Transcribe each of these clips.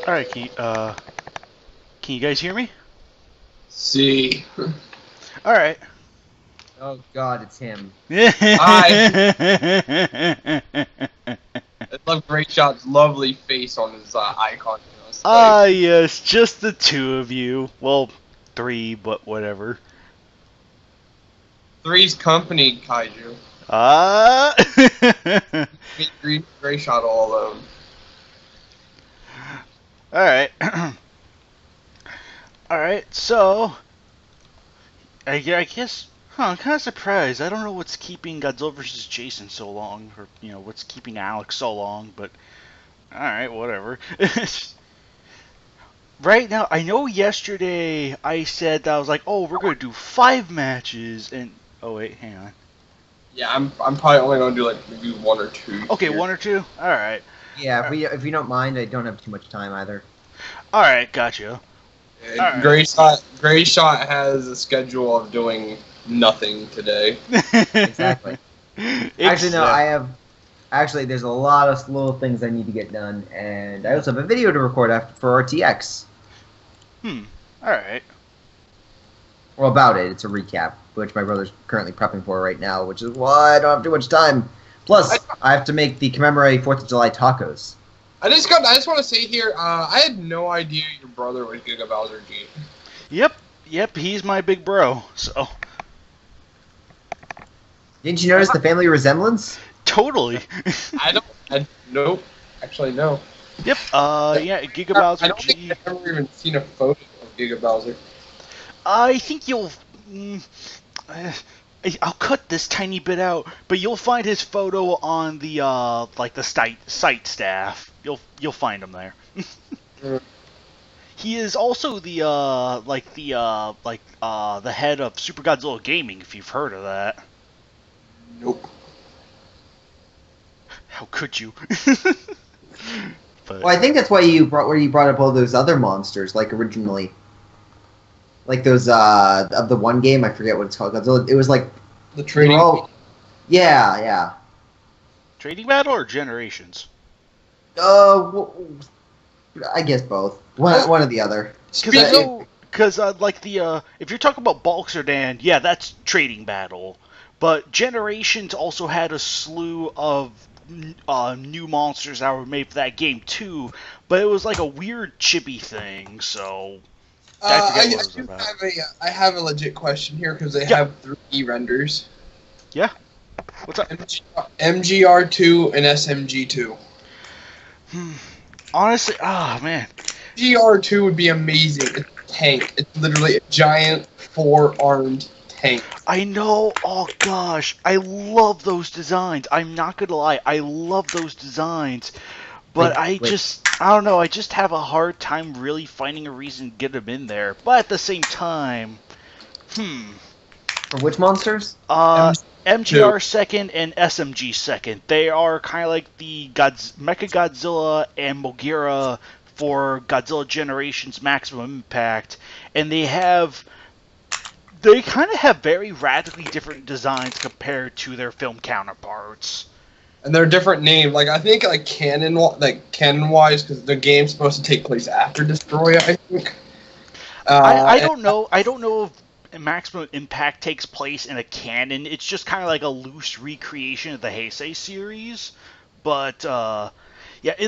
Alright, can you guys hear me? See. Alright. Oh god, it's him. Hi. I love Great Shot's lovely face on his icon. Yes, just the two of you. Well, three, but whatever. Three's company, Kaiju. Great Shot all alone. Alright. Alright, so... I guess... I'm kind of surprised. I don't know what's keeping Godzilla vs. Jason so long, or, what's keeping Alex so long, but... Alright, whatever. Right now, I know yesterday I said that I was like, oh, we're going to do 5 matches, and... Oh, wait, hang on. Yeah, I'm probably only going to do, like, maybe 1 or 2. Okay, here. 1 or 2? Alright. Yeah, if you don't mind, I don't have too much time either. Alright, gotcha. Right. Great Shot has a schedule of doing nothing today. Exactly. Actually, no, Actually, there's a lot of little things I need to get done, and I also have a video to record for RTX. Alright. Well, about it. It's a recap, which my brother's currently prepping for right now, which is why I don't have too much time. Plus, I have to make the commemorate 4th of July tacos. I just want to say here, I had no idea your brother was Giga Bowser G. Yep, he's my big bro, so... Didn't you notice the family resemblance? Totally. Nope. Actually, no. Yep, yeah, Giga Bowser I don't think I've ever even seen a photo of Giga Bowser. I think you'll... I'll cut this tiny bit out, but you'll find his photo on the, the site staff. You'll find him there. He is also the, the head of Super Godzilla Gaming, if you've heard of that. Nope. How could you? But, well, I think that's why you brought up all those other monsters, like originally. Like those, of the one game, I forget what it's called. Godzilla. It was like... The trading... Yeah. Trading Battle or Generations? I guess both. One or the other. Because, if you're talking about Balxerdan, yeah, that's Trading Battle. But Generations also had a slew of new monsters that were made for that game, too. But it was like a weird chibi thing, so... I have a legit question here, because they have 3D renders. Yeah? What's up? MGR2 and SMG2. Honestly, man. MGR2 would be amazing. It's a tank. It's literally a giant 4-armed tank. I know. Oh, gosh. I love those designs. I'm not going to lie. I love those designs. But I don't know, I just have a hard time really finding a reason to get them in there. But at the same time, For which monsters? MGR second and SMG second. They are kind of like the Mechagodzilla and Mogira for Godzilla Generations Maximum Impact. And they kind of have very radically different designs compared to their film counterparts. And they're different names. Like, I think, canon-wise, because the game's supposed to take place after Destroya, I think. I don't know. I don't know if Maximum Impact takes place in a canon. It's just kind of like a loose recreation of the Heisei series. But, yeah,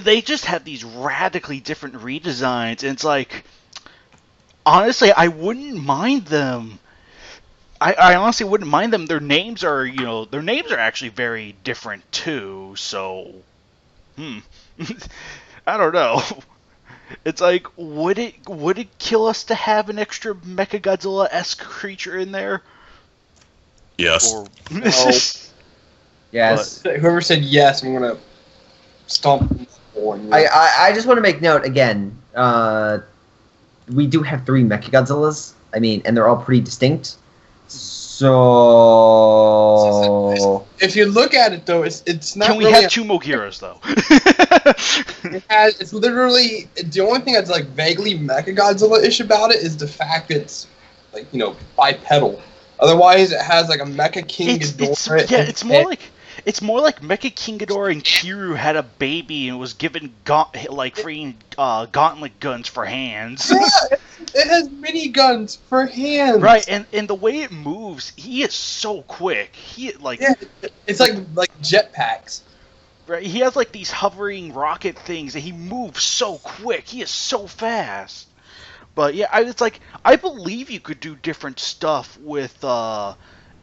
they just have these radically different redesigns. And it's like, honestly, I wouldn't mind them. I honestly wouldn't mind them. Their names are, actually very different too. So, I don't know. It's like, would it kill us to have an extra Mechagodzilla-esque creature in there? Yes. Or, Yes. Whoever said yes, I'm gonna stomp on you. I just want to make note again. We do have 3 Mechagodzillas. I mean, and they're all pretty distinct. So if you look at it though, it's not. Can we really have 2 Mogiras though? It's literally the only thing that's like vaguely Mechagodzilla-ish about it is the fact that it's bipedal. Otherwise, it has like a Mecha King Ghidorah. It's more like It's more like Mecha King Ghidorah and Kiryu had a baby and was given freaking gauntlet guns for hands. Yeah, it has mini guns for hands. Right, and the way it moves, he is so quick. Yeah, it's like jetpacks. Right, he has like these hovering rocket things, and he moves so quick. He is so fast. But yeah, I believe you could do different stuff with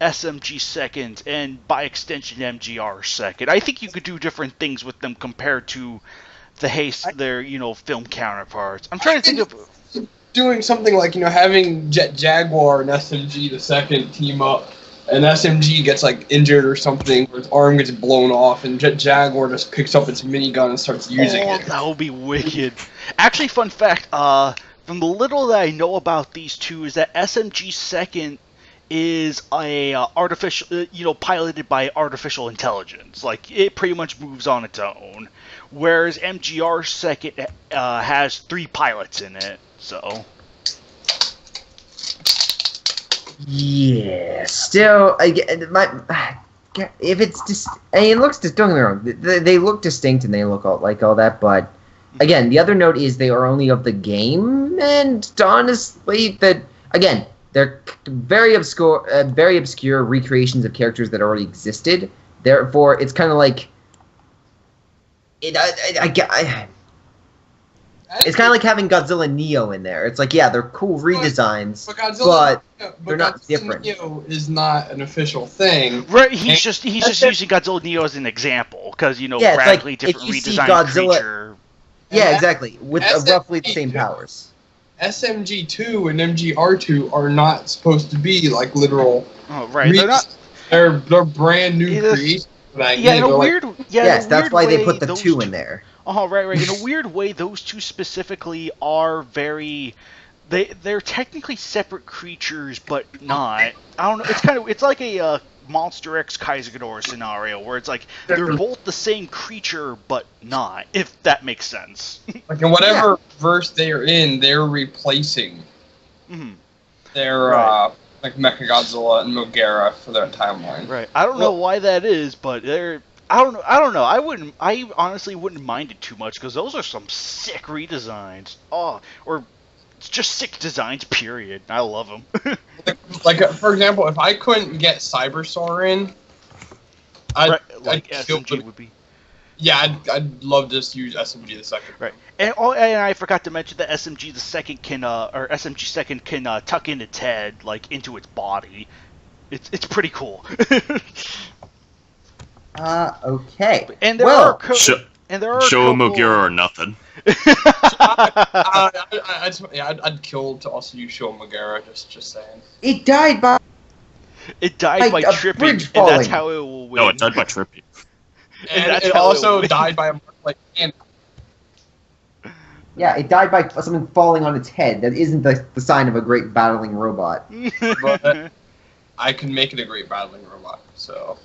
SMG second and by extension MGR second. I think you could do different things with them compared to their film counterparts. I'm trying to think of doing something like having Jet Jaguar and SMG the second team up, and SMG gets like injured or something, or its arm gets blown off, and Jet Jaguar just picks up its minigun and starts using it. That would be wicked. Actually, fun fact, from the little that I know about these two is that SMG second is a piloted by artificial intelligence. Like, it pretty much moves on its own. Whereas MGR second has 3 pilots in it, so. Yeah, still, if it's just, it looks, don't get me wrong, they look distinct and they look all that, but again, the other note is they are only of the game, and honestly, again, they're very obscure recreations of characters that already existed. Therefore, it's kind of like it's kind of like having Godzilla Neo in there. It's like, yeah, they're cool redesigns, but they're not different. Neo is not an official thing. Right, he's just using Godzilla Neo as an example because radically like, different if you see redesigned Godzilla, creature. Yeah, exactly, with roughly the same powers. SMG2 and MGR2 are not supposed to be like literal. Oh, right. They're not. They're brand new creations. Yeah, in a weird. Yes, that's why way, they put the 2 in there. Oh, right. In a weird way, those 2 specifically are very. They're technically separate creatures, but not. I don't know. It's like a Monster X Kaiser Ghidorah scenario where it's like they're both the same creature, but not. If that makes sense. Like in whatever verse they are in, they're replacing their like Mechagodzilla and Mogera for their timeline. Right. I don't know why that is, but they're. I don't know. I honestly wouldn't mind it too much because those are some sick redesigns. Oh, or just sick designs. Period. I love them. like for example, if I couldn't get Cybersaur in, SMG would be. Yeah, I'd love to just use SMG the second. Right. And I forgot to mention that SMG the second SMG second can tuck in its head into its body. It's pretty cool. Okay. And there are show him Mogura or nothing. I'd kill to also use Show Mogura. Just saying. It died by tripping, and that's how it will win. No, it died by tripping. And it also died by a Yeah, it died by something falling on its head. That isn't the sign of a great battling robot. But I can make it a great battling robot. So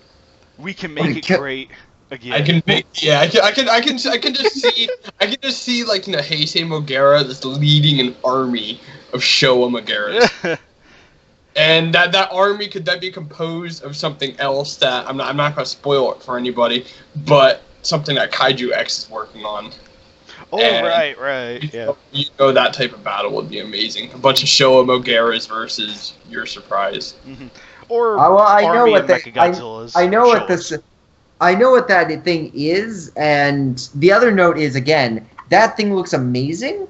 we can make it great again. I can make I can just see like Heisei Mogera that's leading an army of Showa Mogeras. And that army could then be composed of something else that I'm not going to spoil it for anybody, but something that KaijuX is working on. Oh, and right, yeah. That type of battle would be amazing. A bunch of Showa Mogeras versus your surprise. Mm-hmm. Or I know Army what of that Mechagodzillas. I know what this. I know what that thing is, and the other note is again that thing looks amazing,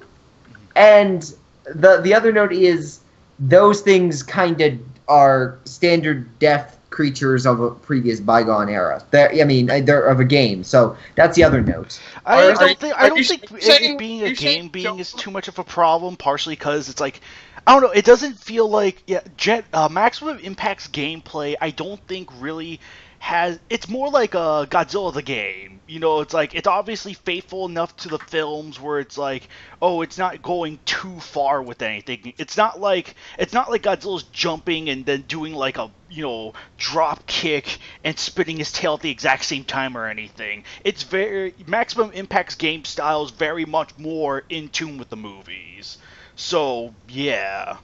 and the other note is those things kind of are standard death creatures of a previous bygone era. They're of a game, so that's the other note. I don't think it being a game is too much of a problem. Partially because it's like, I don't know. It doesn't feel like Maximum Impact's gameplay. I don't think really has. It's more like a Godzilla the game. It's like it's obviously faithful enough to the films where it's like, oh, it's not going too far with anything. It's not like Godzilla's jumping and then doing like a drop kick and spinning his tail at the exact same time or anything. It's very Maximum Impact's game style is very much more in tune with the movies. So yeah.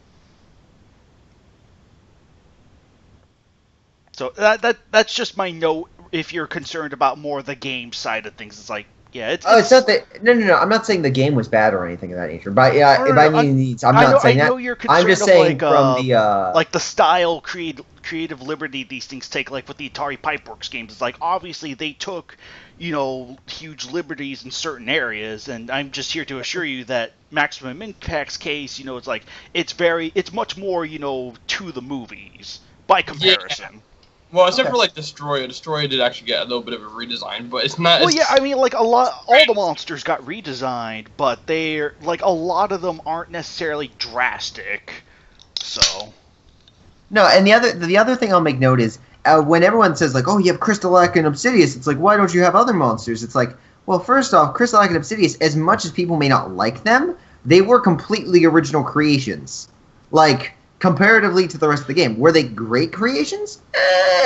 So that's just my note if you're concerned about more the game side of things, it's like, yeah, it's not that. No. I'm not saying the game was bad or anything of that nature. But yeah, No, by any means, I'm not saying that. I know you're concerned I'm just saying like, from the like the style, creative liberty these things take, like with the Atari Pipeworks games. It's like obviously they took, huge liberties in certain areas, and I'm just here to assure you that Maximum Impact's case, it's like it's much more, to the movies by comparison. Yeah. Well, except for like Destroyer. Destroyer did actually get a little bit of a redesign, but it's not. Well, yeah, I mean, like all the monsters got redesigned, but they're like a lot of them aren't necessarily drastic. So. No, and the other thing I'll make note is when everyone says like, "Oh, you have Crystalak and Obsidius," it's like, why don't you have other monsters? It's like, well, first off, Crystalak and Obsidius, as much as people may not like them, they were completely original creations. Like. Comparatively to the rest of the game, were they great creations?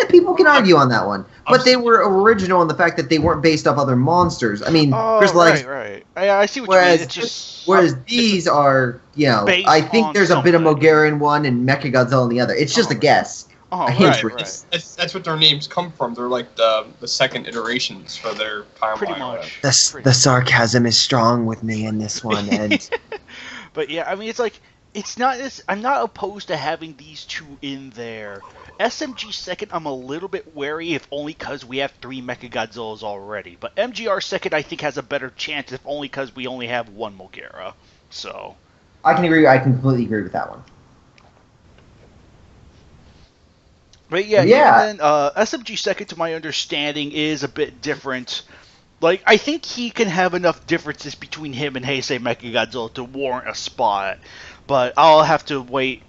People can argue on that one, but they were original in the fact that they weren't based off other monsters. I mean, right. I see what you mean. It's just whereas these are, I think there's a bit of Mogera in one and Mechagodzilla in the other. It's just a guess. Oh, right. That's what their names come from. They're like the second iterations for their timeline. Pretty much. The sarcasm is strong with me in this one, and. But yeah, I mean, it's like. It's not this. I'm not opposed to having these two in there. SMG second, I'm a little bit wary, if only because we have 3 Mechagodzillas already. But MGR second, I think, has a better chance, if only because we only have 1 Mogera. So. I can agree. I can completely agree with that one. But yeah. Then, SMG second, to my understanding, is a bit different. Like, I think he can have enough differences between him and Heisei Mechagodzilla to warrant a spot. But I'll have to wait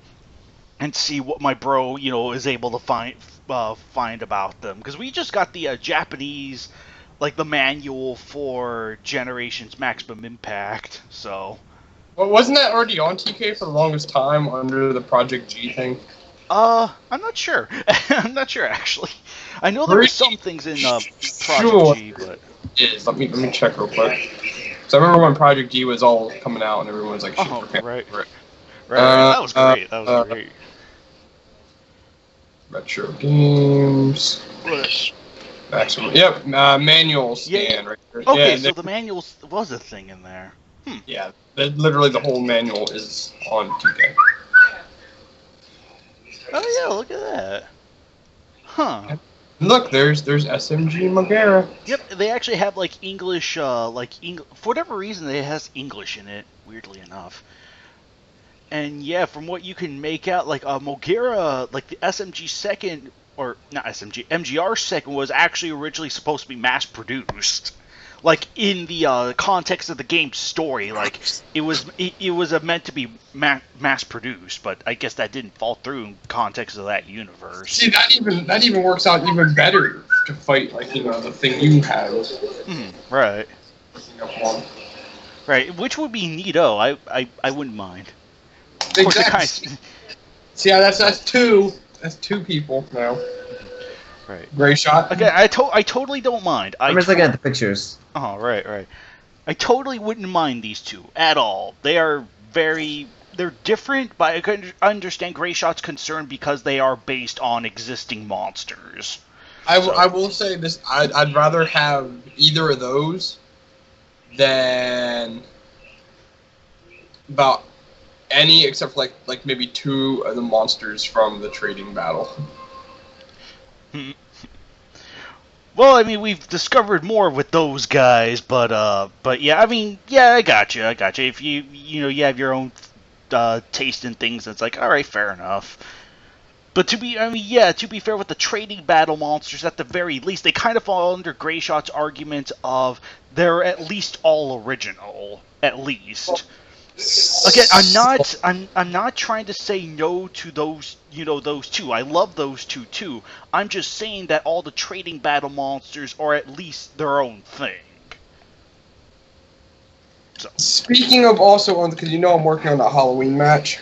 and see what my bro, is able to find about them. Because we just got the Japanese, like the manual for Generations Maximum Impact, so. Well, wasn't that already on TK for the longest time under the Project G thing? I'm not sure. I'm not sure, actually. I know there were some things in Project G, but. Let me check real quick. So I remember when Project G was all coming out and everyone was like, shit, right. That was great. That was great. Retro games. Maximum. Yep. Manual scan right there. Okay, so the manual was a thing in there. Yeah. Literally the whole manual is on 2K. Oh yeah, look at that. Huh. Look, there's SMG Mogera. Yep, they actually have like English, for whatever reason, it has English in it. Weirdly enough. And yeah, from what you can make out, like Mogera, like the SMG second, or not SMG, MGR second was actually originally supposed to be mass produced. Like in the context of the game's story, like it was meant to be mass produced, but I guess that didn't fall through in context of that universe. See, that even works out even better to fight like the thing you have. Right. Right, which would be neato. I wouldn't mind. Exactly. See, that's two. That's 2 people now. Right. Gray shot. Okay, I totally don't mind. I'm just looking at the pictures. Oh, right. I totally wouldn't mind these two at all. They're different, but I can understand Gray Shot's concern because they are based on existing monsters. I will say this: I'd rather have either of those than about any except for like maybe 2 of the monsters from the trading battle. Well, I mean, we've discovered more with those guys, but yeah, I mean, yeah, I got you. If you have your own taste in things, it's like, all right, fair enough. But to be fair, with the trading battle monsters, at the very least, they kind of fall under Gray Shot's argument of they're at least all original, at least. Again, I'm not trying to say no to those, those 2. I love those 2 too. I'm just saying that all the trading battle monsters are at least their own thing. So. Speaking of also because I'm working on that Halloween match.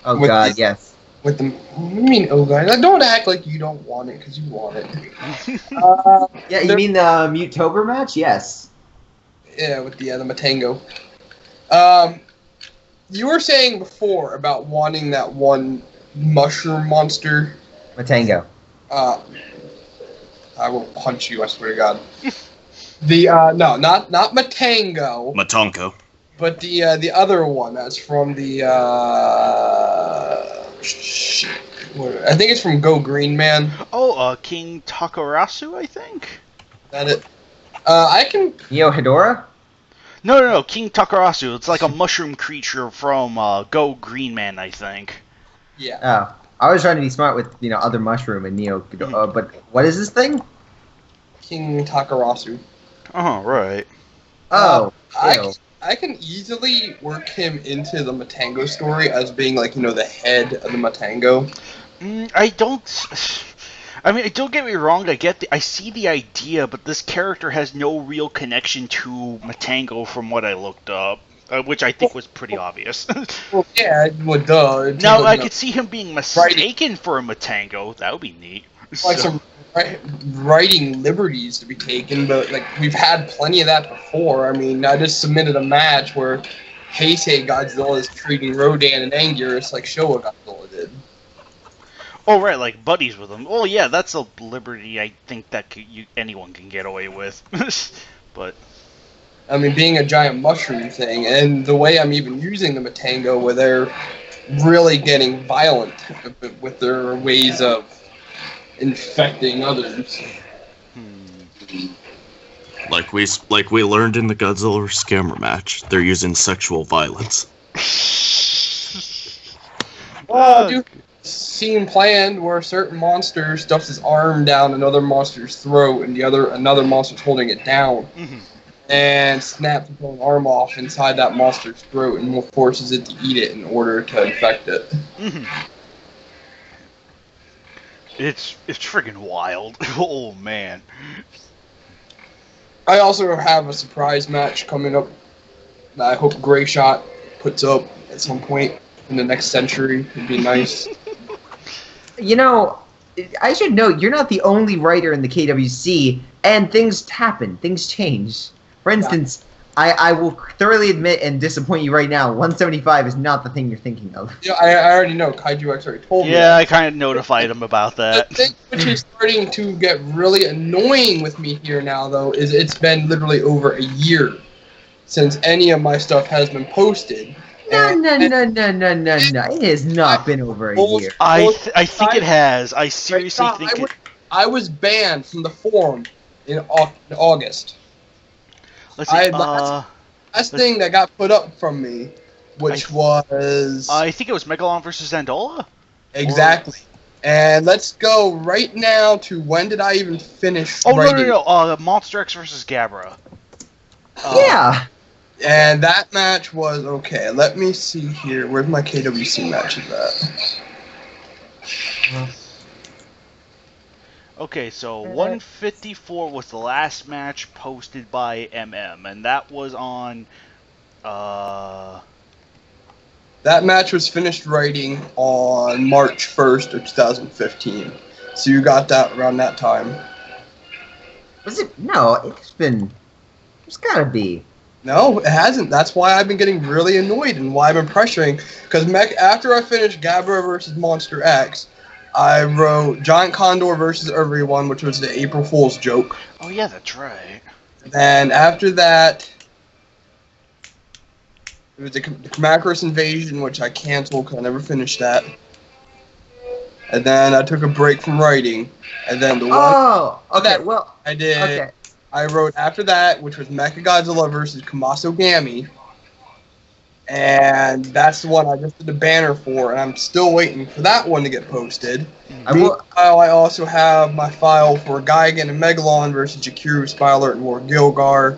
Oh God, yes. With the, God, don't act like you don't want it because you want it. Yeah, you mean the Muttober match? Yes. Yeah, with the Matango. You were saying before about wanting that one mushroom monster. Matango. I will punch you, I swear to God. The, no, not Matango. Matonko. But the other one, that's from the, shit. I think it's from Go Green Man. Oh, King Takarasu, I think? Is that it? I can... Neo Hedora? No, King Takarasu. It's like a mushroom creature from Go Green Man, I think. Yeah. Oh. I was trying to be smart with, other mushroom and Neo Hedora, but what is this thing? King Takarasu. Oh, right. Oh, I can easily work him into the Matango story as being, like, the head of the Matango. Don't get me wrong, I see the idea, but this character has no real connection to Matango from what I looked up, which I think was pretty obvious. Well, yeah, well, duh. Now, I could see him being mistaken for a Matango. That would be neat. Like some writing liberties to be taken, but, like, we've had plenty of that before. I mean, I just submitted a match where Heisei Godzilla is treating Rodan and Anguirus like Showa Godzilla did. Oh, right, like buddies with him. Oh, yeah, that's a liberty I think that anyone can get away with. But... I mean, being a giant mushroom thing, and the way I'm even using the Matango, where they're really getting violent with their ways of infecting others. Like we learned in the Godzilla scammer match, they're using sexual violence. Well, dude, scene planned where a certain monster stuffs his arm down another monster's throat, and another monster's holding it down, and snaps his own arm off inside that monster's throat, and forces it to eat it in order to infect it. It's friggin' wild. Oh, man. I also have a surprise match coming up that I hope Gray Shot puts up at some point in the next century. It'd be nice. I should note, you're not the only writer in the KWC, and things happen. Things change. For instance, I will thoroughly admit and disappoint you right now, 175 is not the thing you're thinking of. Yeah, I already know. KaijuX already told me. Yeah, I kind of notified him about that. The thing which is starting to get really annoying with me here now, though, is it's been literally over a year since any of my stuff has been posted. No. It has not been over a year. I think it has. I seriously think I was banned from the forum in August. Let's see. Last thing that got put up from me, which was... I think it was Megalon versus Zandola? Exactly. And let's go right now to when did I even finish writing? No. Monster X versus Gabra. Yeah. And that match was... Okay, let me see here. Where's my KWC matches at? Okay, so 154 was the last match posted by MM, and that was on, That match was finished writing on March 1st of 2015. So you got that around that time. Was it? No, it's gotta be. No, it hasn't. That's why I've been getting really annoyed and why I've been pressuring. Because after I finished Gabra versus Monster X, I wrote Giant Condor versus Everyone, which was the April Fool's joke. Oh yeah, that's right. And after that, it was the Macros Invasion, which I canceled because I never finished that. And then I took a break from writing. And then the one I did, okay. I wrote after that, which was Mechagodzilla versus Kamaso Gami. And that's the one I just did the banner for, and I'm still waiting for that one to get posted. Meanwhile, I also have my file for Gigan and Megalon versus Jakiru, Spyler, and War Gilgar,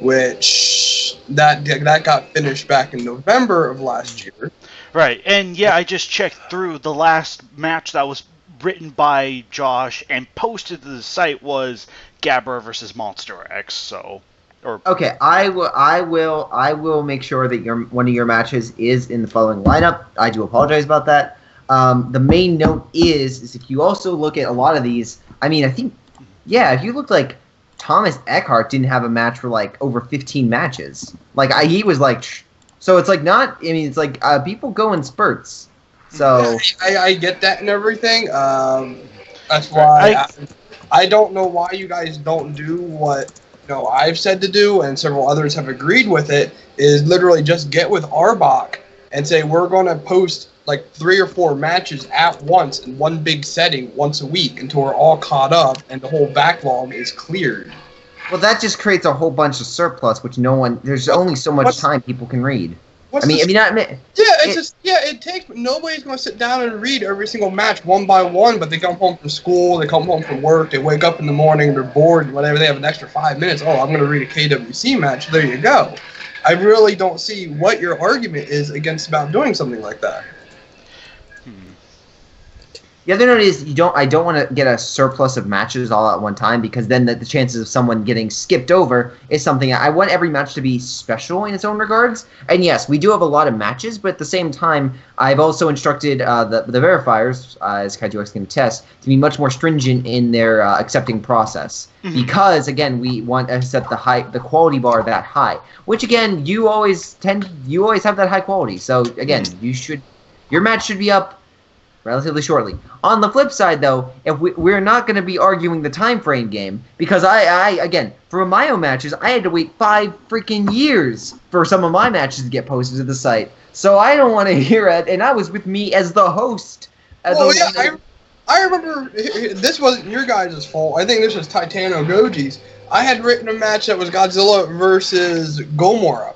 which that got finished back in November of last year. Right, and yeah, I just checked through the last match that was written by Josh and posted to the site was Gabra versus Monster X, so... Okay, I will make sure that one of your matches is in the following lineup. I do apologize about that. The main note is if you also look at a lot of these, I mean, I think, yeah, if you look like Thomas Eckhart didn't have a match for like over 15 matches. Like he was like, so it's like not. I mean, it's like people go in spurts. So I get that and everything. That's why I don't know why you guys don't do what I've said to do, and several others have agreed with it. Is literally just get with Arbok and say we're going to post like 3 or 4 matches at once in one big setting once a week until we're all caught up and the whole backlog is cleared. Well, that just creates a whole bunch of surplus, which there's only so much time people can read. It takes. Nobody's going to sit down and read every single match one by one. But they come home from school, they come home from work, they wake up in the morning, they're bored, whatever. They have an extra 5 minutes. Oh, I'm going to read a KWC match. There you go. I really don't see what your argument is against about doing something like that. The other note is I don't want to get a surplus of matches all at one time, because then the chances of someone getting skipped over is something. I want every match to be special in its own regards. And yes, we do have a lot of matches, but at the same time, I've also instructed the verifiers, as KaijuX can attest, to be much more stringent in their accepting process. Mm-hmm. Because again, we want to set the quality bar that high. Which again, you always have that high quality. So again, your match should be up relatively shortly. On the flip side, though, if we're not going to be arguing the time frame game, because I again, for my own matches, I had to wait 5 freaking years for some of my matches to get posted to the site. So I don't want to hear it, and I was with me as the host. I remember, this wasn't your guys' fault. I think this was Titano Goji's. I had written a match that was Godzilla versus Gomora.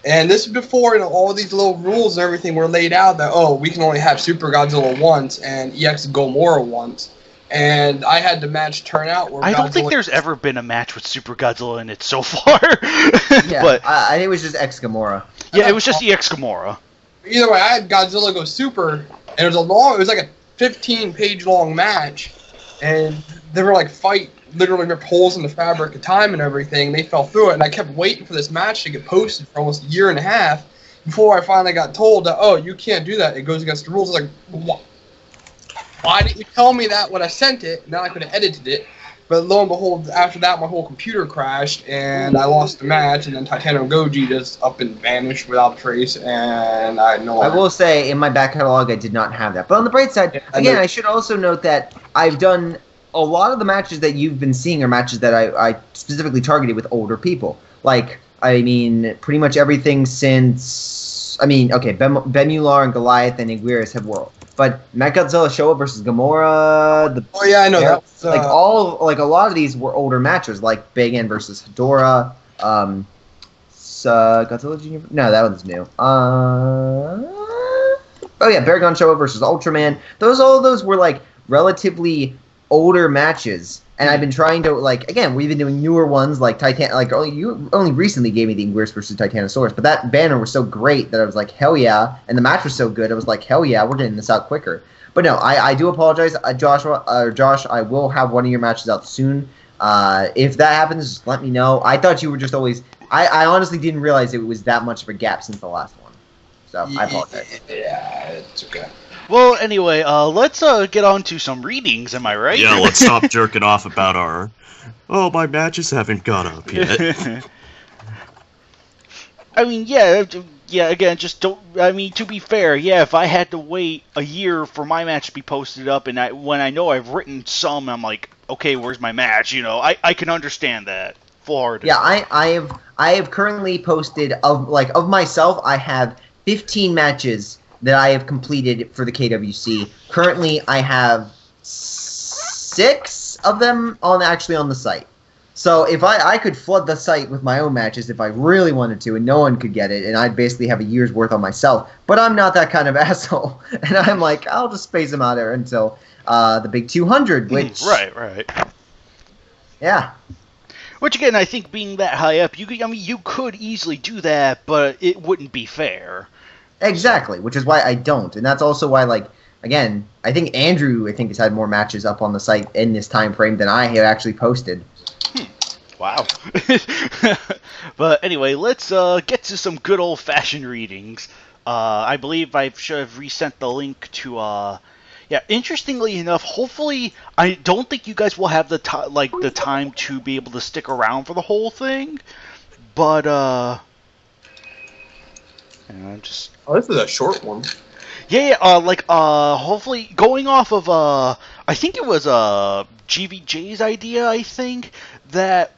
And this is before all these little rules and everything were laid out that, we can only have Super Godzilla once and EX Gomora once. And I had the match turn out where I don't think there's ever been a match with Super Godzilla in it so far. Yeah, but I think it was just X Gamora. Yeah, it was just EX Gamora. Either way, I had Godzilla go Super, and it was like a 15-page long match, and they were like literally ripped holes in the fabric of time and everything. They fell through it, and I kept waiting for this match to get posted for almost a year and a half before I finally got told that, you can't do that. It goes against the rules. I was like, what? Why didn't you tell me that when I sent it? Now I could have edited it. But lo and behold, after that, my whole computer crashed, and I lost the match, and then Titano Goji just up and vanished without a trace, and I will say, in my back catalog, I did not have that. But on the bright side, again, I should also note that I've done a lot of the matches that you've been seeing are matches that I specifically targeted with older people. Like, pretty much everything since... Bemular and Goliath and Iguiris have world. But Mechagodzilla Showa versus Gamora... I know that. A lot of these were older matches, like Big N versus Hedorah, Godzilla Jr.? No, that one's new. Baragon Showa versus Ultraman. All of those were, relatively older matches, and I've been trying to again, we've been doing newer ones like Titan. You only recently gave me the Iguiris versus Titanosaurus, but that banner was so great that I was like, hell yeah, and the match was so good, I was like, hell yeah, we're getting this out quicker. But no, I do apologize, Josh. I will have one of your matches out soon. If that happens, just let me know. I thought you were just always. I honestly didn't realize it was that much of a gap since the last one, so I apologize. Yeah, it's okay. Well, anyway, let's get on to some readings, am I right? Yeah, let's stop jerking off about my matches haven't got up yet. Again, just don't... to be fair, if I had to wait a year for my match to be posted up, and when I know I've written some, I'm like, okay, where's my match? I can understand that. Full-hearted. Yeah, I have currently posted, of myself, I have 15 matches that I have completed for the KWC. Currently, I have 6 of them on the site. So if I could flood the site with my own matches if I really wanted to, and no one could get it, and I'd basically have a year's worth on myself. But I'm not that kind of asshole, and I'm like, I'll just space them out there until the big 200, which... Right. Yeah. Which again, I think being that high up, you could easily do that, but it wouldn't be fair. Exactly, which is why I don't, and that's also why, again, I think Andrew, has had more matches up on the site in this time frame than I have actually posted. Wow. But anyway, let's get to some good old-fashioned readings. I believe I should have resent the link to, interestingly enough, hopefully, I don't think you guys will have the time to be able to stick around for the whole thing, but, this is a short one. Hopefully going off of I think it was GVJ's idea, I think, that,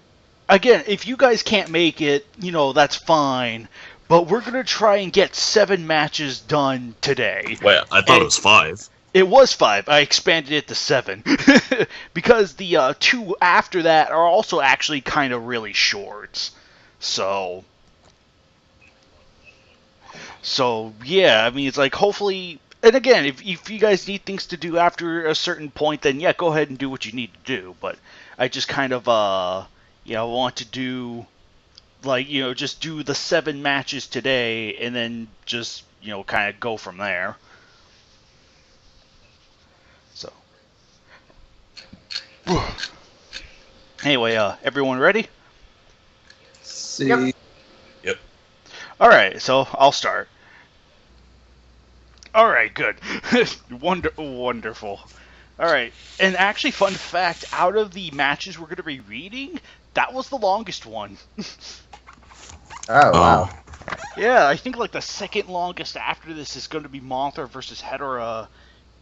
again, if you guys can't make it, that's fine, but we're going to try and get 7 matches done today. Wait, I thought it was 5. It was 5. I expanded it to 7. Because the 2 after that are also actually kind of really short. So, yeah, I mean, it's like, hopefully... And again, if you guys need things to do after a certain point, then yeah, go ahead and do what you need to do. But I just kind of, want to do, just do the 7 matches today, and then just, kind of go from there. So. Anyway, everyone ready? See. Yep. Alright, so I'll start. Alright, good. Wonderful. Alright, and actually, fun fact, out of the matches we're going to be reading, that was the longest one. Oh, wow. Yeah, I think the second longest after this is going to be Mothra versus Hedorah,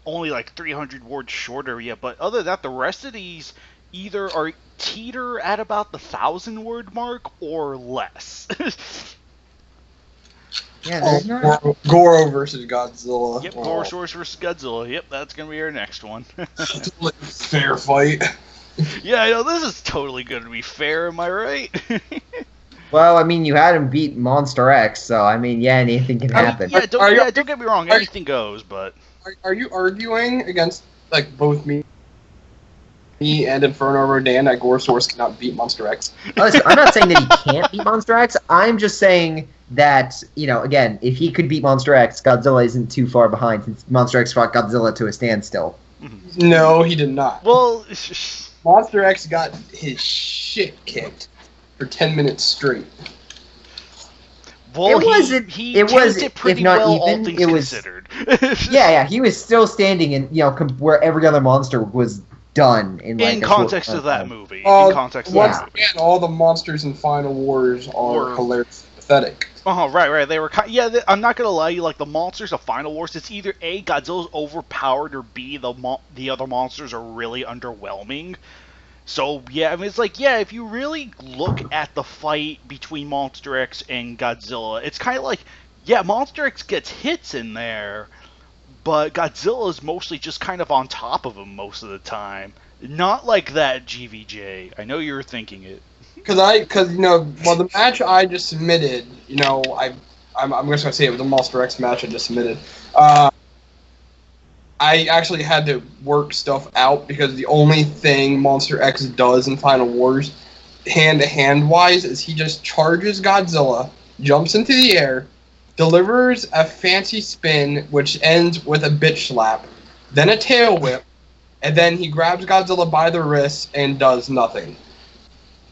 only 300 words shorter, yeah, but other than that, the rest of these either are teeter at about the 1,000-word mark or less. Yeah, Goro versus Godzilla. Yep, Gorosaurus versus Godzilla. Yep, that's going to be our next one. Fair fight. Yeah, I know, this is totally going to be fair, am I right? Well, I mean, you had him beat Monster X, so, I mean, yeah, anything can happen. Yeah, don't get me wrong, anything goes, but... Are you arguing against, both me and Inferno Rodan that Gorosaurus cannot beat Monster X? Listen, I'm not saying that he can't beat Monster X, I'm just saying... that, again, if he could beat Monster X, Godzilla isn't too far behind since Monster X fought Godzilla to a standstill. No, he did not. Well, Monster X got his shit kicked for 10 minutes straight. Well, it wasn't. He it was, it pretty if not well, even, all things it was considered. yeah, he was still standing in, where every other monster was done in context of that movie. In context of once that movie. again, all the monsters in Final Wars are hilarious, pathetic. Oh, right. They were I'm not gonna lie, you the monsters of Final Wars. It's either A, Godzilla's overpowered, or B, the other monsters are really underwhelming. So yeah, I mean, it's if you really look at the fight between Monster X and Godzilla, it's kind of Monster X gets hits in there, but Godzilla's mostly just kind of on top of him most of the time. Not like that, GVJ. I know you were thinking it. Because the match I just submitted, I'm just gonna say it was a Monster X match I just submitted. I actually had to work stuff out because the only thing Monster X does in Final Wars, hand-to-hand wise, is he just charges Godzilla, jumps into the air, delivers a fancy spin, which ends with a bitch slap, then a tail whip, and then he grabs Godzilla by the wrist and does nothing.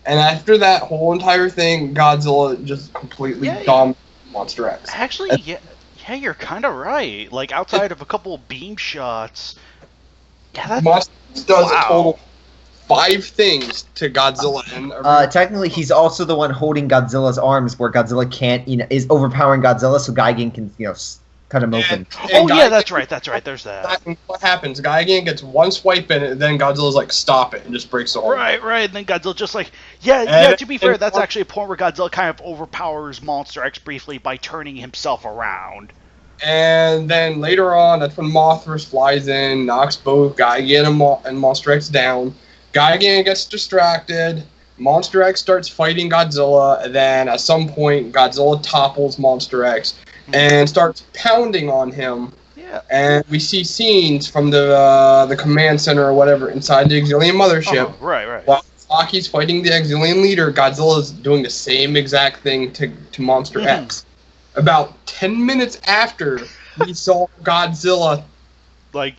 And after that whole entire thing, Godzilla just completely dominates Monster X. Actually, yeah, you're kind of right. Outside of a couple of beam shots, Monster X does a total 5 things to Godzilla. And technically, he's also the one holding Godzilla's arms, where Godzilla can't, is overpowering Godzilla, so Gigan can, cut him open. That's right. There's that. What happens? Gigan gets one swipe in it, and then Godzilla's stop it, and just breaks the arm. Right. And then Godzilla just to be fair, that's actually a point where Godzilla kind of overpowers Monster X briefly by turning himself around. And then later on, that's when Mothra flies in, knocks both Gigan and Monster X down. Gigan gets distracted. Monster X starts fighting Godzilla, and then at some point, Godzilla topples Monster X and starts pounding on him. Yeah. And we see scenes from the command center or whatever inside the Exilian mothership. Right. While Saki's fighting the Exilian leader, Godzilla's doing the same exact thing to Monster X. About 10 minutes after we saw Godzilla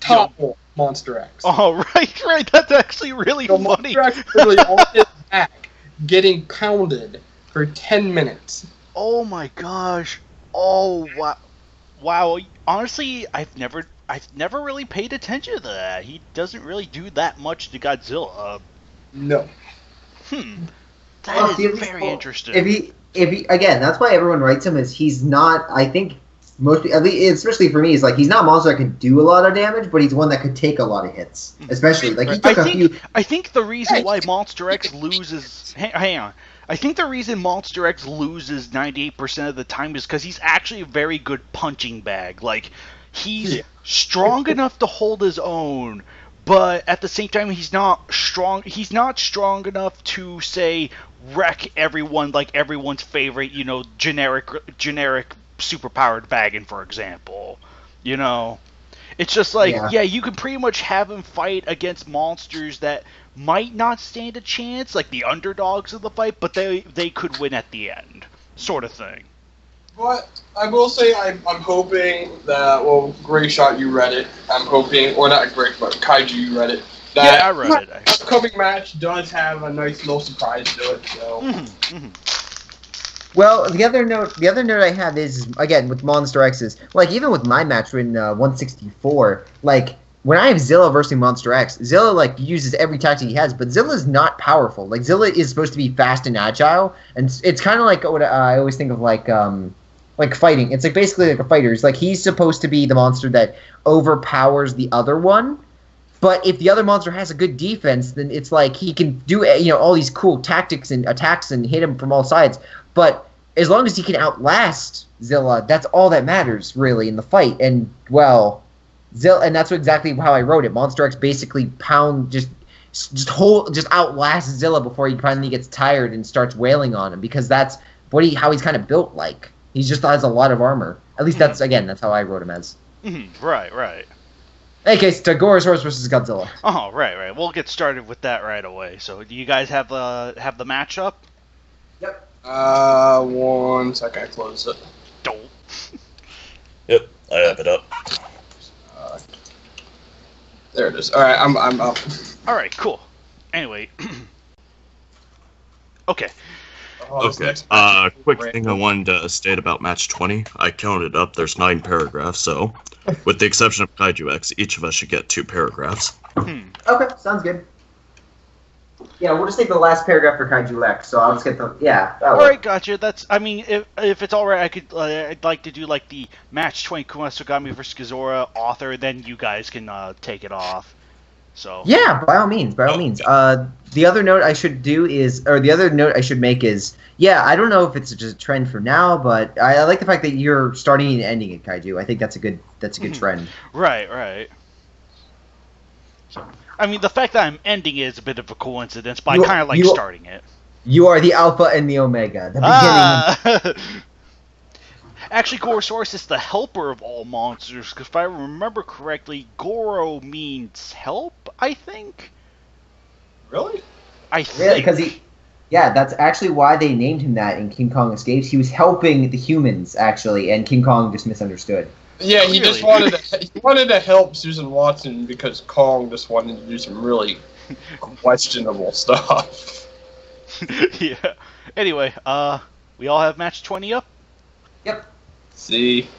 topple Monster X. Oh, right. That's actually really funny. Monster X is really on his back, getting pounded for 10 minutes. Oh my gosh. Oh, wow. Honestly, I've never really paid attention to that. He doesn't really do that much to Godzilla. No. That is very interesting. If he again, that's why everyone writes him, is he's not, I think at least, especially for me, is like he's not a monster that can do a lot of damage, but he's one that could take a lot of hits. Especially like he took a few. I think the reason why Monster X loses. Hang on. I think the reason Monster X loses 98% of the time is because he's actually a very good punching bag. Like, he's strong enough to hold his own, but at the same time, he's not strong. He's not strong enough to, say, wreck everyone like everyone's favorite, generic superpowered Vagan, for example. It's just like, you can pretty much have him fight against monsters that might not stand a chance, like the underdogs of the fight, but they could win at the end, sort of thing. But I will say I'm hoping that, well, Great Shot, you read it. I'm hoping, or not Great, but Kaiju, you read it. That I read it. The upcoming match does have a nice little surprise to it. So. Well, the other note I have is, again, with Monster X's, like, even with my match in 164, like, when I have Zilla versus Monster X, Zilla, like, uses every tactic he has, but Zilla's not powerful. Like, Zilla is supposed to be fast and agile, and it's kind of like what I always think of, like fighting. It's, like, basically like a fighter. It's like, he's supposed to be the monster that overpowers the other one, but if the other monster has a good defense, then it's like he can do, all these cool tactics and attacks and hit him from all sides. But as long as he can outlast Zilla, that's all that matters, really, in the fight. And, well, Zilla, and that's exactly how I wrote it. Monster X basically just outlasts Zilla before he finally gets tired and starts wailing on him, because that's how he's kind of built like. He just has a lot of armor. At least that's how I wrote him as. Right. Okay, so Gorosaurus versus Godzilla. Oh, right. We'll get started with that right away. So, do you guys have the matchup? Yep. 1 second, I close it. Don't. Yep, I have it up. There it is. All right, I'm up. All right, cool. Anyway, okay. Okay. Quick thing I wanted to state about match 20. I counted up. There's 9 paragraphs. So, with the exception of KaijuX, each of us should get 2 paragraphs. Okay, sounds good. Yeah, we'll just take the last paragraph for KaijuX, so I'll just get the... Yeah, that'll work. Alright, gotcha. If it's alright, I'd like to do, like, the match 20 Kumasugami vs. Gazora author, then you guys can take it off. So... Yeah, by all means. The other note I should make is, I don't know if it's just a trend for now, but I like the fact that you're starting and ending it, Kaiju. I think that's a good trend. Right. I mean, the fact that I'm ending it is a bit of a coincidence, but I kind of like starting it. You are the Alpha and the Omega. The beginning. Actually, Gorosaurus is the helper of all monsters, because if I remember correctly, Goro means help, I think? Really? I think. Because that's actually why they named him that in King Kong Escapes. He was helping the humans, actually, and King Kong just misunderstood. Yeah, he just wanted to help Susan Watson because Kong just wanted to do some really questionable stuff. Yeah. Anyway, we all have match 20 up? Yep. See.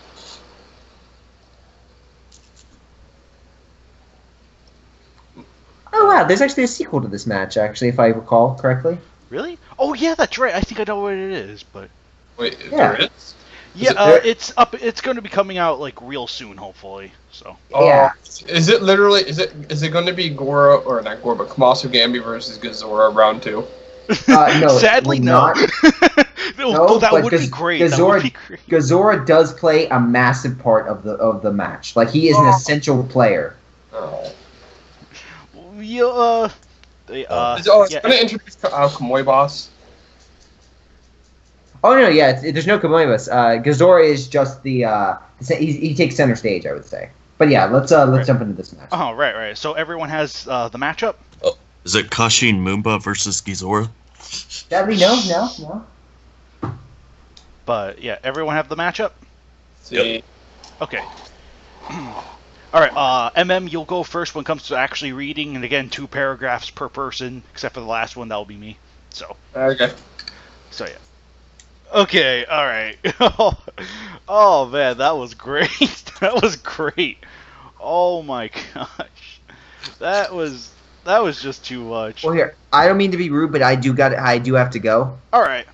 Oh wow, there's actually a sequel to this match, actually, if I recall correctly. Really? Oh yeah, that's right. I think I know what it is, but... Wait, there is? Yeah, it's up. It's going to be coming out like real soon, hopefully. So. Yeah. Is it literally? Is it going to be Goro or not Goro, but Kumasugami versus Gazora round 2? No. Sadly, no. No, that would be great. Gazora does play a massive part of the match. Like he is an essential player. Oh. It's going to introduce Kamui Boss. Oh no, there's no Kamoibus. Gazora is just the he takes center stage, I would say. But yeah, let's jump into this match. Oh right. So everyone has the matchup. Oh, is it Kashin Moomba versus Gizora? No. But yeah, everyone have the matchup. See. Yep. Okay. All right. you'll go first when it comes to actually reading, and again, 2 paragraphs per person, except for the last one. That'll be me. So. Okay. So yeah. Okay, alright. Oh man, that was great. That was great. Oh my gosh. That was just too much. Well here, I don't mean to be rude, but I do have to go. Alright.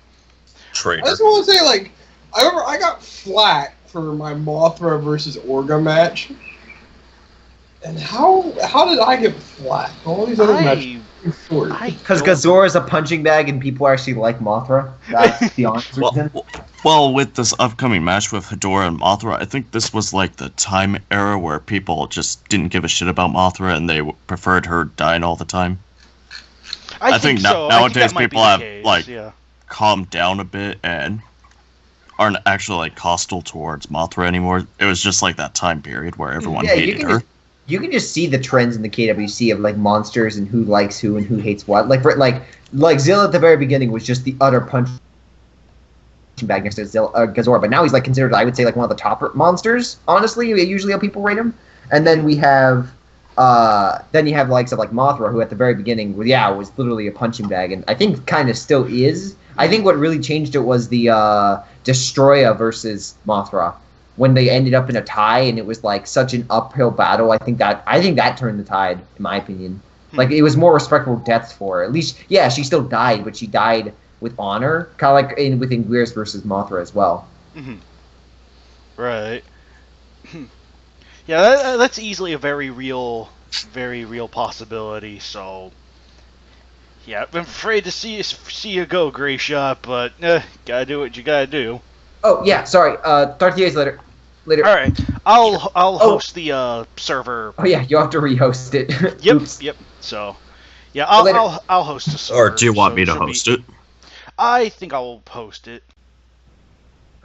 Traitor. I just want to say, like, I remember I got flat for my Mothra versus Orga match. And how did I get flat? All these other matches are short. Because Gazora is a punching bag and people actually like Mothra. That's the honest reason. Well, with this upcoming match with Hedorah and Mothra, I think this was like the time era where people just didn't give a shit about Mothra and they preferred her dying all the time. I think so. nowadays people have yeah. calmed down a bit and aren't actually like hostile towards Mothra anymore. It was just like that time period where everyone hated her. You can just see the trends in the KWC of like monsters and who likes who and who hates what. Like Zilla at the very beginning was just the utter punching bag next to Gazora, but now he's like considered, I would say, like one of the top monsters. Honestly, usually how people rate him. And then we have, then you have likes of like Mothra, who at the very beginning, was literally a punching bag, and I think kind of still is. I think what really changed it was the Destroya versus Mothra, when they ended up in a tie, and it was like such an uphill battle. I think that turned the tide, in my opinion. Like it was more respectable deaths for her. At least, yeah, she still died, but she died with honor, kind of like within Gears versus Mothra as well. Mm-hmm. Right. Yeah, that's easily a very real possibility. So, yeah, I'm afraid to see you go, Gray Shot, but gotta do what you gotta do. Oh yeah, sorry. 30 days later. All right, I'll host the server. Oh yeah, you have to re-host it. Yep. Oops. Yep. So, yeah, I'll host the server. Or do you want me to host it? I think I'll host it.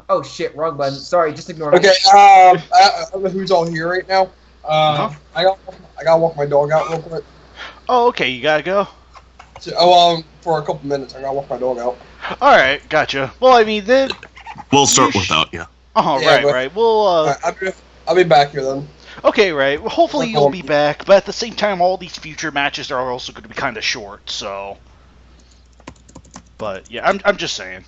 Oh shit, wrong button. Sorry, just ignore me. Okay, I don't know who's all here right now. I gotta walk my dog out real quick. Oh, okay, you gotta go? So, for a couple minutes, I gotta walk my dog out. Alright, gotcha. Well, I mean, then... We'll start without you. Oh, yeah, right. We'll, I'll be back here then. Okay, right. Well, hopefully you'll be back, but at the same time, all these future matches are also going to be kind of short, so... But, yeah, I'm just saying.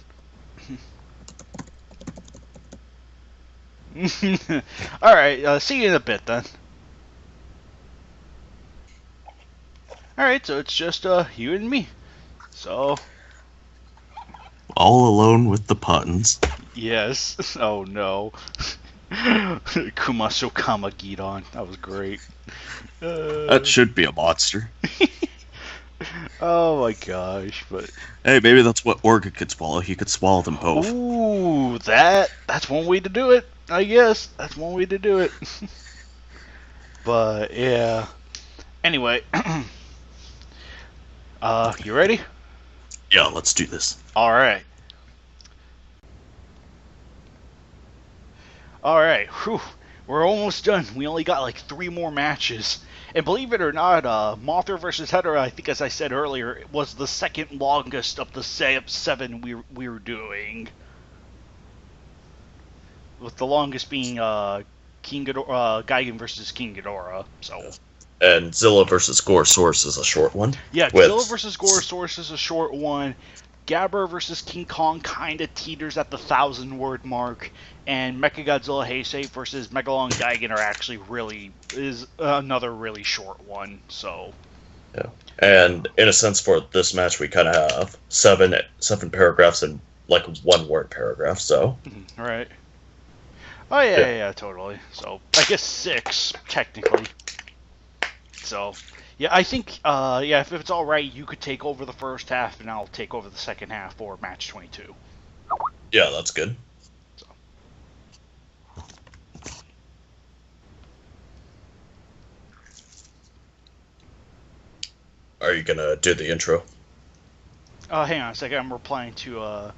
Alright, see you in a bit, then. Alright, so it's just, you and me. So... All alone with the puns. Yes. Oh, no. Kumaso Kama Gidon. That was great. That should be a monster. Oh, my gosh, but... Hey, maybe that's what Orga could swallow. He could swallow them both. Ooh, that's one way to do it, I guess. That's one way to do it. But, yeah. Anyway. You ready? Yeah, let's do this. Alright. Alright, whew. We're almost done. We only got like 3 more matches. And believe it or not, Mothra versus Hedorah, I think as I said earlier, was the second longest of the 7 we were doing. With the longest being King Ghidorah, Gigan versus King Ghidorah. So. And Zilla versus Gorosaurus is a short one. Yeah, Zilla versus Gorosaurus is a short one. Gabber versus King Kong kind of teeters at the 1,000-word mark, and Mechagodzilla Heisei versus Megalon Gigan are actually is another really short one. So, yeah, and in a sense, for this match, we kind of have seven paragraphs and like 1-word paragraph. So, right. Oh yeah, totally. So I guess 6 technically. So. Yeah, I think, if it's alright, you could take over the first half, and I'll take over the second half for match 22. Yeah, that's good. So. Are you gonna do the intro? Hang on a second, I'm replying to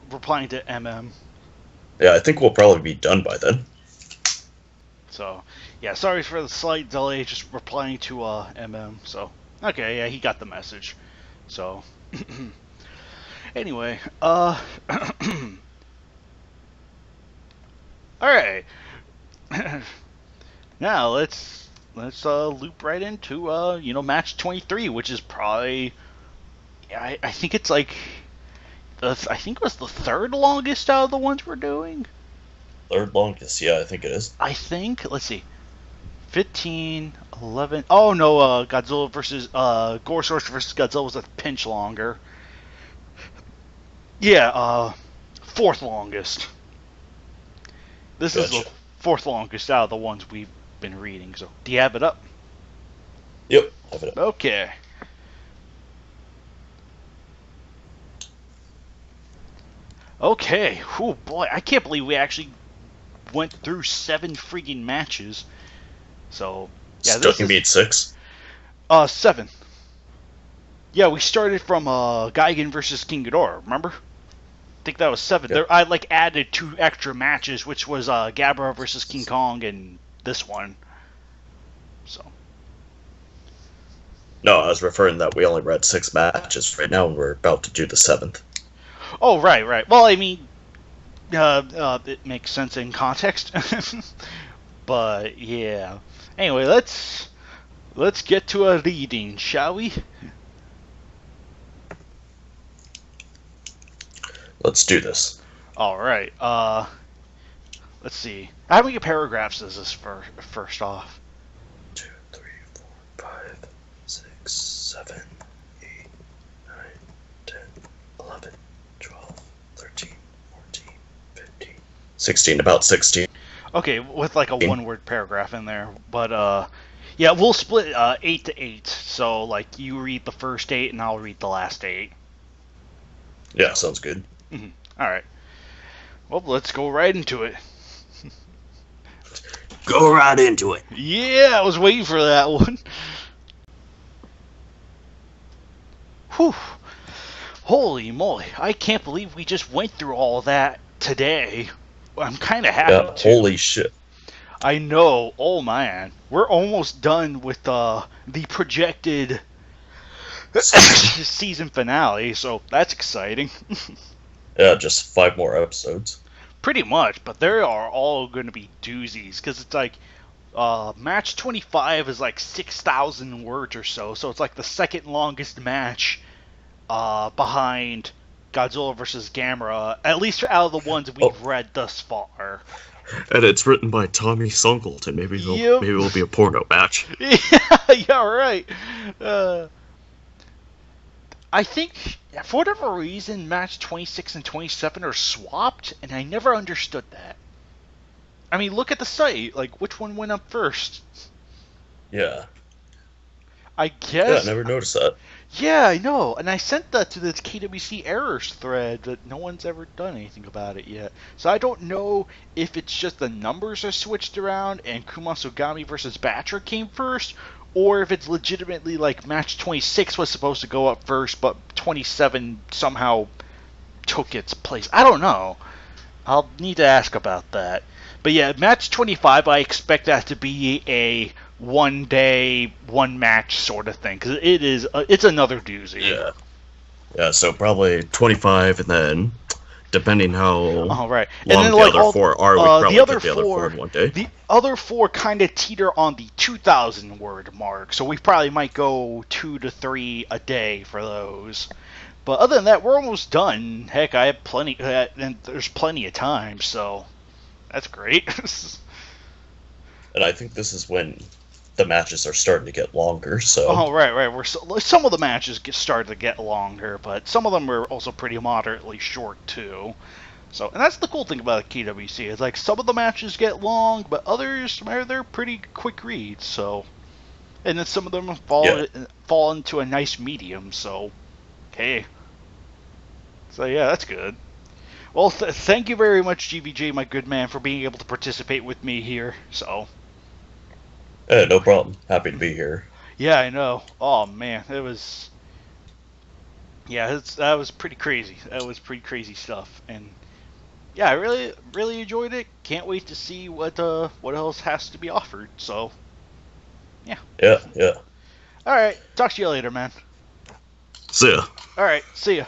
MM. Yeah, I think we'll probably be done by then. So... Yeah, sorry for the slight delay, just replying to MM, so... Okay, yeah, he got the message. So... Anyway, Alright. Now, let's loop right into, match 23, which is probably... Yeah, I think it's like... I think it was the 3rd longest out of the ones we're doing? 3rd longest, yeah, I think it is. I think, let's see... 15, 11... Oh, no, Godzilla versus... Gorosaurus versus Godzilla was a pinch longer. Yeah, fourth longest. This is the fourth longest out of the ones we've been reading. So, do you have it up? Yep, I have it up. Okay. Okay. Oh boy, I can't believe we actually went through 7 freaking matches. So, yeah, Still can beat 6. 7. Yeah, we started from Gigan versus King Ghidorah, remember? I think that was 7. Yep. I added 2 extra matches, which was Gabra versus King Kong and this one. So. No, I was referring that we only read 6 matches. Right now we're about to do the 7th. Oh, right. Well, I mean, it makes sense in context. But, yeah. Anyway, let's get to a reading, shall we? Let's do this. All right. Let's see. How many paragraphs is this first off? 2, 3, 4, 5, 6, 7, 8, 9, 10, 11, 12, 13, 14, 15, 16. About 16. Okay, with like a one-word paragraph in there. But, yeah, we'll split 8 to 8. So, like, you read the first 8 and I'll read the last 8. Yeah, sounds good. Mm-hmm. All right. Well, let's go right into it. Go right into it. Yeah, I was waiting for that one. Whew. Holy moly. I can't believe we just went through all that today. I'm kind of happy Yeah, too. holy shit. I know. Oh, man. We're almost done with the projected season finale, so that's exciting. Yeah, just 5 more episodes. Pretty much, but they are all going to be doozies, because it's like, match 25 is like 6,000 words or so it's like the second longest match behind Godzilla vs. Gamera, at least out of the ones we've read thus far. And it's written by Tommy Songleton. Maybe it'll be a porno match. Yeah, right. I think, for whatever reason, match 26 and 27 are swapped, and I never understood that. I mean, look at the site. Like, which one went up first? Yeah. I guess. Yeah, I never noticed that. Yeah, I know. And I sent that to the KWC errors thread, but no one's ever done anything about it yet. So I don't know if it's just the numbers are switched around and Kumasugami versus Batra came first, or if it's legitimately like match 26 was supposed to go up first, but 27 somehow took its place. I don't know. I'll need to ask about that. But yeah, match 25, I expect that to be a one-day, one-match sort of thing, because it's another doozy. Yeah. Yeah, so probably 25, and then, depending how long right. the other 4 are, we probably the other put the other 4 in one day. The other 4 kind of teeter on the 2,000 word mark, so we probably might go 2 to 3 a day for those. But other than that, we're almost done. Heck, I have plenty, and there's plenty of time, so that's great. And I think this is when the matches are starting to get longer, so... Oh, right. Some of the matches started to get longer, but some of them were also pretty moderately short, too. So, and that's the cool thing about KWC, is like, some of the matches get long, but others, they're pretty quick reads, so... And then some of them fall into a nice medium, so... Hey. So, yeah, that's good. Well, thank you very much, GVJ, my good man, for being able to participate with me here, so... no problem. Happy to be here. Yeah, I know. Oh, man, it was... Yeah, that was pretty crazy. That was pretty crazy stuff, and... Yeah, I really enjoyed it. Can't wait to see what else has to be offered, so... Yeah. Yeah. Alright, talk to you later, man. See ya. Alright, see ya.